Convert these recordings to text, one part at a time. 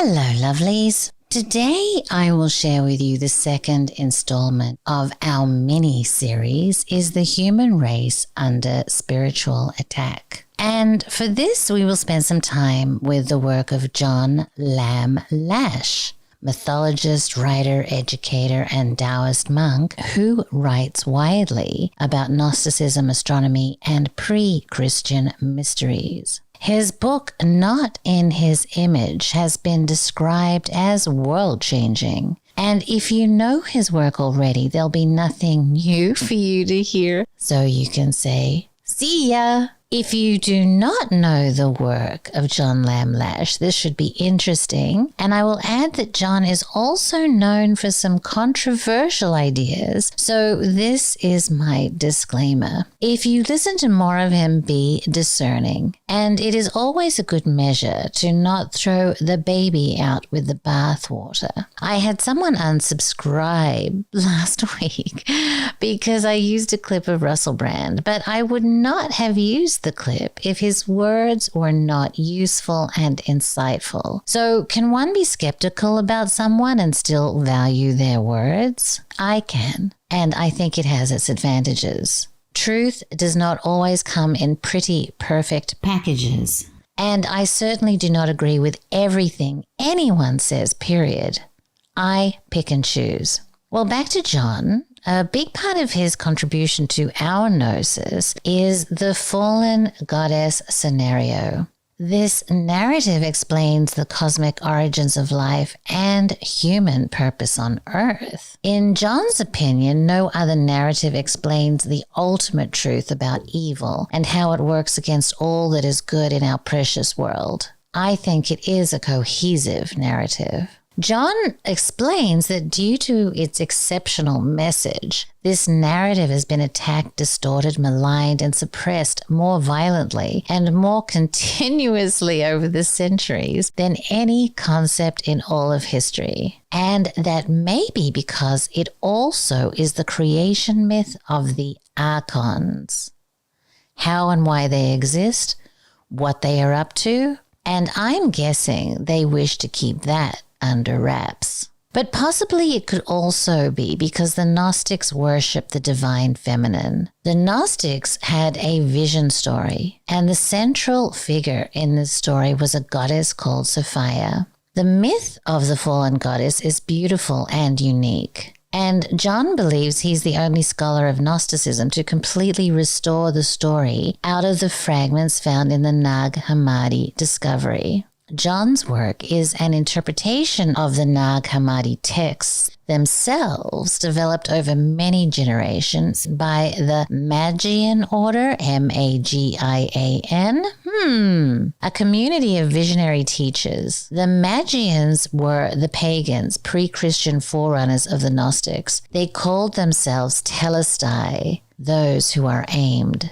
Hello, lovelies. Today I will share with you the second installment of our mini-series, Is the Human Race Under Spiritual Attack? And for this, we will spend some time with the work of John Lamb Lash, mythologist, writer, educator, and Taoist monk who writes widely about Gnosticism, astronomy, and pre-Christian mysteries. His book, Not in His Image, has been described as world-changing. And if you know his work already, there'll be nothing new for you to hear. So you can say, see ya! If you do not know the work of John Lamb Lash, this should be interesting. And I will add that John is also known for some controversial ideas, so this is my disclaimer. If you listen to more of him, be discerning. And it is always a good measure to not throw the baby out with the bathwater. I had someone unsubscribe last week because I used a clip of Russell Brand, but I would not have used the clip if his words were not useful and insightful. So can one be skeptical about someone and still value their words? I can, and I think it has its advantages. Truth does not always come in pretty, perfect packages. And I certainly do not agree with everything anyone says, period. I pick and choose. Well, back to John. A big part of his contribution to our gnosis is the fallen goddess scenario. This narrative explains the cosmic origins of life and human purpose on Earth. In John's opinion, no other narrative explains the ultimate truth about evil and how it works against all that is good in our precious world. I think it is a cohesive narrative. John explains that due to its exceptional message, this narrative has been attacked, distorted, maligned, and suppressed more violently and more continuously over the centuries than any concept in all of history. And that may be because it also is the creation myth of the Archons. How and why they exist, what they are up to, and I'm guessing they wish to keep that under wraps. But possibly it could also be because the Gnostics worship the divine feminine. The Gnostics had a vision story, and the central figure in this story was a goddess called Sophia. The myth of the fallen goddess is beautiful and unique. And John believes he's the only scholar of Gnosticism to completely restore the story out of the fragments found in the Nag Hammadi discovery. John's work is an interpretation of the Nag Hammadi texts themselves, developed over many generations by the Magian order, Magian, a community of visionary teachers. The Magians were the pagans, pre-Christian forerunners of the Gnostics. They called themselves telestai, those who are aimed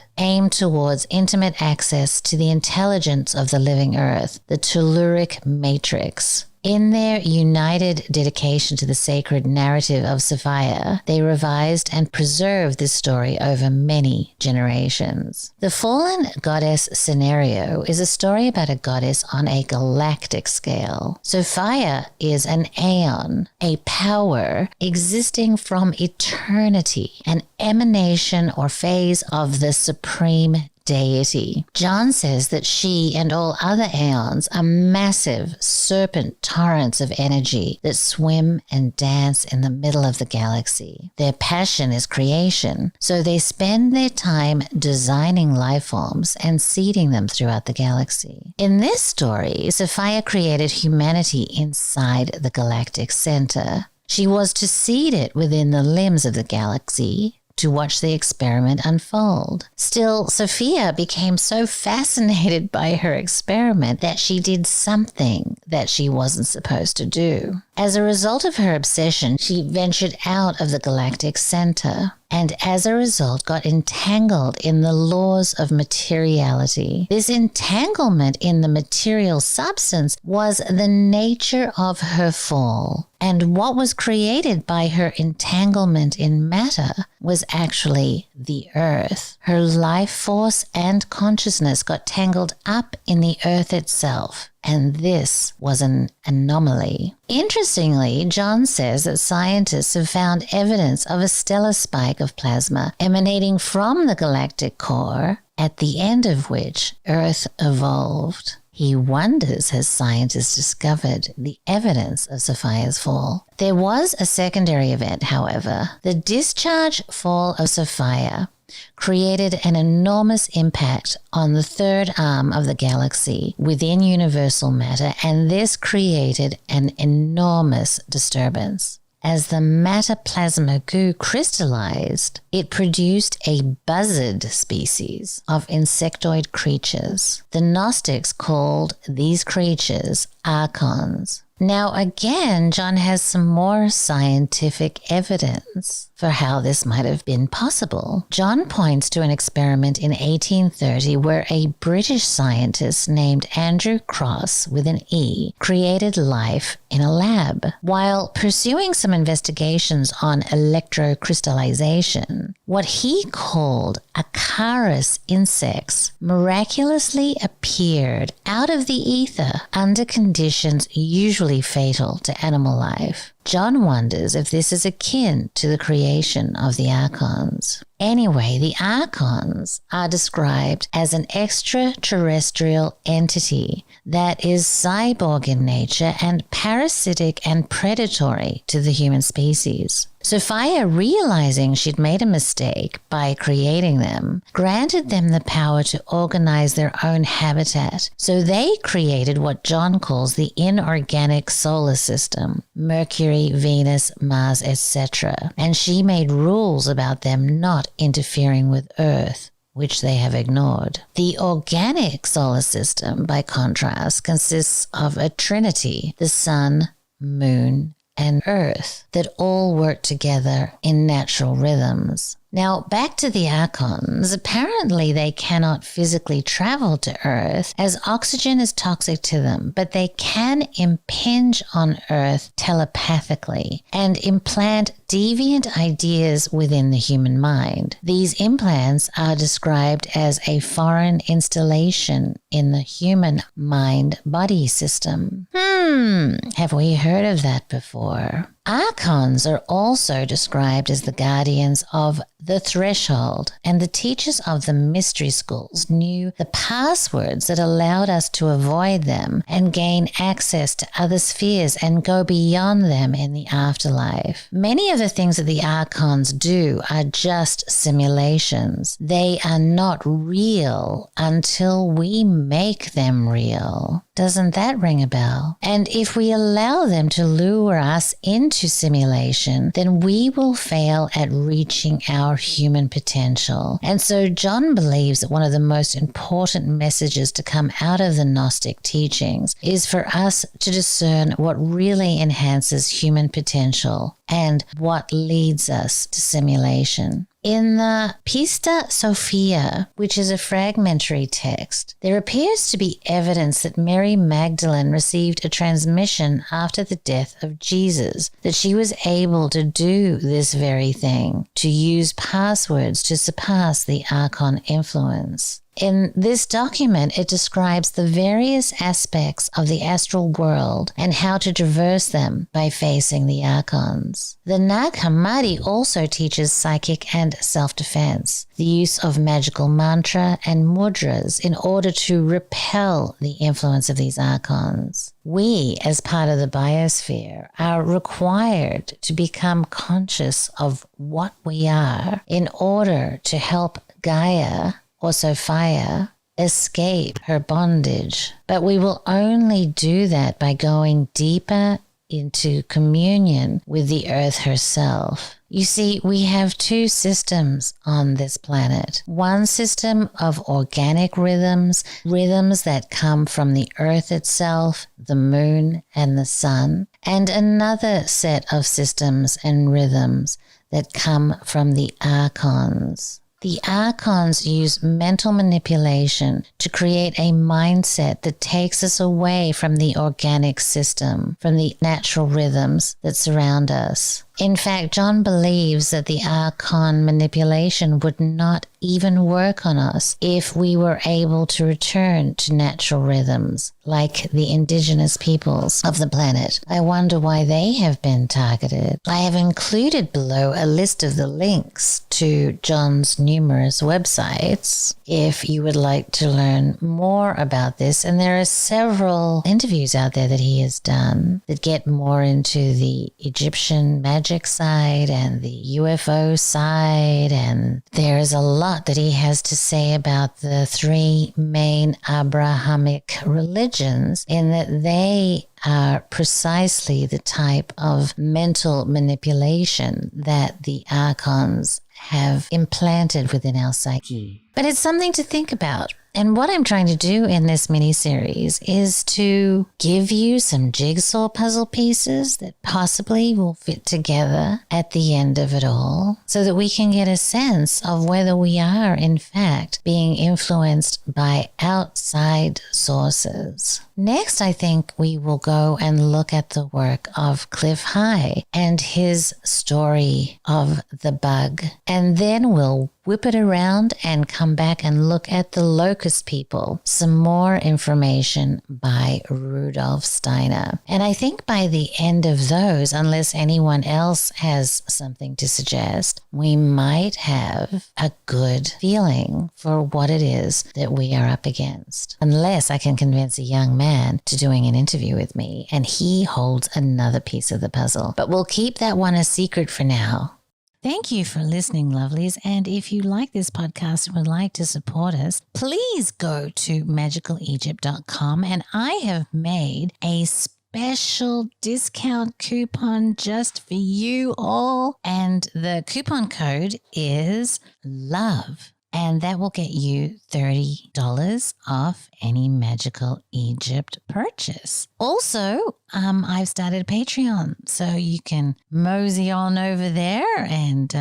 towards intimate access to the intelligence of the living earth, the telluric matrix. In their united dedication to the sacred narrative of Sophia, they revised and preserved this story over many generations. The fallen goddess scenario is a story about a goddess on a galactic scale. Sophia is an aeon, a power existing from eternity, an emanation or phase of the supreme deity. John says that she and all other aeons are massive serpent torrents of energy that swim and dance in the middle of the galaxy. Their passion is creation, so they spend their time designing life forms and seeding them throughout the galaxy. In this story, Sophia created humanity inside the galactic center. She was to seed it within the limbs of the galaxy, to watch the experiment unfold. Still, Sophia became so fascinated by her experiment that she did something that she wasn't supposed to do. As a result of her obsession, she ventured out of the galactic center, and as a result got entangled in the laws of materiality. This entanglement in the material substance was the nature of her fall, and what was created by her entanglement in matter was actually the earth. Her life force and consciousness got tangled up in the earth itself. and this was an anomaly. Interestingly, John says that scientists have found evidence of a stellar spike of plasma emanating from the galactic core, at the end of which Earth evolved. He wonders, has scientists discovered the evidence of Sophia's fall? There was a secondary event, however. The discharge fall of Sophia created an enormous impact on the third arm of the galaxy within universal matter, and this created an enormous disturbance. As the matter plasma goo crystallized, it produced a buzzard species of insectoid creatures. The Gnostics called these creatures Archons. Now again, John has some more scientific evidence for how this might have been possible. John points to an experiment in 1830 where a British scientist named Andrew Cross, with an E, created life in a lab. While pursuing some investigations on electrocrystallization, what he called Acarus insects miraculously appeared out of the ether under conditions usually fatal to animal life. John wonders if this is akin to the creation of the Archons. Anyway, the Archons are described as an extraterrestrial entity that is cyborg in nature and parasitic and predatory to the human species. Sophia, realizing she'd made a mistake by creating them, granted them the power to organize their own habitat. So they created what John calls the inorganic solar system, Mercury, Venus, Mars, etc. And she made rules about them not interfering with Earth, which they have ignored. The organic solar system, by contrast, consists of a trinity, the sun, moon, and Earth, that all work together in natural rhythms. Now, back to the Archons. Apparently, they cannot physically travel to Earth as oxygen is toxic to them, but they can impinge on Earth telepathically and implant deviant ideas within the human mind. These implants are described as a foreign installation in the human mind-body system. Have we heard of that before? Archons are also described as the guardians of the threshold, and the teachers of the mystery schools knew the passwords that allowed us to avoid them and gain access to other spheres and go beyond them in the afterlife. Many of the things that the Archons do are just simulations. They are not real until we make them real. Doesn't that ring a bell? And if we allow them to lure us into simulation, then we will fail at reaching our human potential. And so John believes that one of the most important messages to come out of the Gnostic teachings is for us to discern what really enhances human potential and what leads us to simulation. In the Pista Sophia, which is a fragmentary text, there appears to be evidence that Mary Magdalene received a transmission after the death of Jesus, that she was able to do this very thing, to use passwords to surpass the Archon influence. In this document, it describes the various aspects of the astral world and how to traverse them by facing the Archons. The Nag Hammadi also teaches psychic and self-defense, the use of magical mantra and mudras in order to repel the influence of these Archons. We, as part of the biosphere, are required to become conscious of what we are in order to help Gaia, or Sophia, escape her bondage. But we will only do that by going deeper into communion with the earth herself. You see, we have two systems on this planet. One system of organic rhythms that come from the earth itself, the moon, and the sun, and another set of systems and rhythms that come from the Archons. The Archons use mental manipulation to create a mindset that takes us away from the organic system, from the natural rhythms that surround us. In fact, John believes that the Archon manipulation would not even work on us if we were able to return to natural rhythms like the indigenous peoples of the planet. I wonder why they have been targeted. I have included below a list of the links to John's numerous websites if you would like to learn more about this. And there are several interviews out there that he has done that get more into the Egyptian magic side and the UFO side, and there's a lot that he has to say about the three main Abrahamic religions, in that they are precisely the type of mental manipulation that the Archons have implanted within our psyche. But it's something to think about. And what I'm trying to do in this mini-series is to give you some jigsaw puzzle pieces that possibly will fit together at the end of it all, so that we can get a sense of whether we are, in fact, being influenced by outside sources. Next, I think we will go and look at the work of Cliff High and his story of the bug, and then we'll whip it around and come back and look at the locust people. Some more information by Rudolf Steiner. And I think by the end of those, unless anyone else has something to suggest, we might have a good feeling for what it is that we are up against. Unless I can convince a young man to doing an interview with me and he holds another piece of the puzzle. But we'll keep that one a secret for now. Thank you for listening, lovelies. And if you like this podcast and would like to support us, please go to magicalegypt.com, and I have made a special discount coupon just for you all. And the coupon code is LOVE. And that will get you $30 off any Magical Egypt purchase. Also, I've started Patreon, so you can mosey on over there and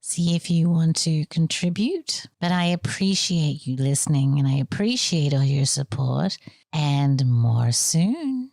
see if you want to contribute. But I appreciate you listening, and I appreciate all your support, and more soon.